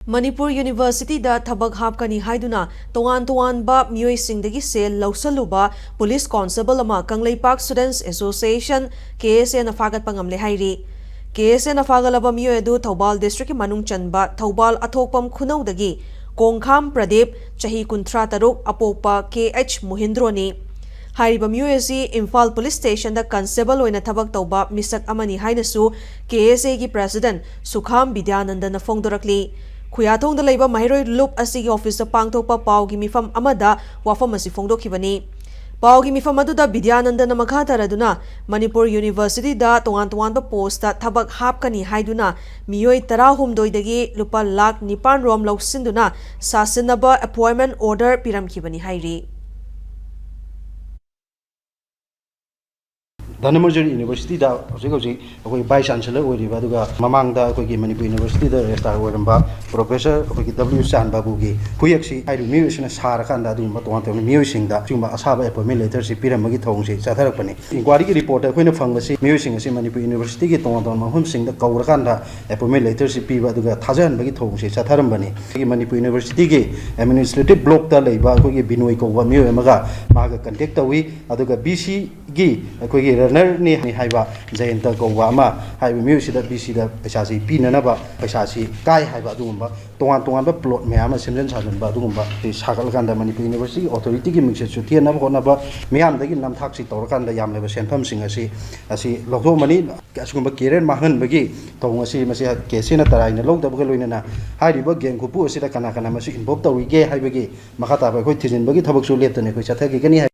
Manipur University da Thabak Hapkani Haiduna Toan ba Miyoi Singdagi Sel Lousalluba Police Constable ama Kangleipak Students Association KSA na Phaghat pangamle hairi. KSA na Phagalaba Miyoi edu Thaubal District Manung Chanba Thaubal Athokpam Khunaudagi Kongkham Pradeep Chahi Kunthra Taruk Apopa KH Muhindroni. Hairiba Miyoi asi Imphal Police Station da Constable oina Thabak Tauba Misak amani hainasu KSA gi President Sukham Bidyananda na Fongdorakli. Khuyathong da leiba Mahiroi Loop asigi office da pangthokpa paugi mifam amada wafam asi fongdokhibani. Paugi mifam aduda Bidyananda na makha taraduna Manipur University da tongan ba post da Thabak Hapkani Haiduna Miyoi 13 dagi lupa lakh 9 rom lausinduna sasinaba appointment order piramkhibani hairi. Manipur University da Vice Chancellor Mamangda Manipur University da Restar Professor W. San Babugi Kuyaksi I Musin Sarakanda Matuan Musing da Jumba Asaba appointment letter si Piramagi Tongsi Satarapani. Inquiry report Queen of Fungus Musing as Manipur University Tongan Mahum Sing the Kaurakanda appointment letter si Piva Tazan Bagi Tongsi Satarambani. Manipur University administrative block da Leba Binuiko Wamu Maga Maga Contactawi Aduga BC Gi Ni Haiba Zainta Gowama, Haiba Music that BC the Pesasi Pinanaba, Pesasi, Kai Haiba Dumba, Tongan plot Mayama Simran Sadan Badumba, the Sakalkanda Manipur University Authority Mixed Sutiana Honaba, Miam the Nam Taxi Torkanda Yam Level Sempam Sing as he Logo Mani, Kasumba Kiren Mahan Bagi, Tongasi Masia Kesina Tarina, Log the Bugalina, Haiba Gen Kupu Sita Kanakana in Bobta Wige Haibagi, Makata, Titin Bagi Tabaksu Letan, which attack any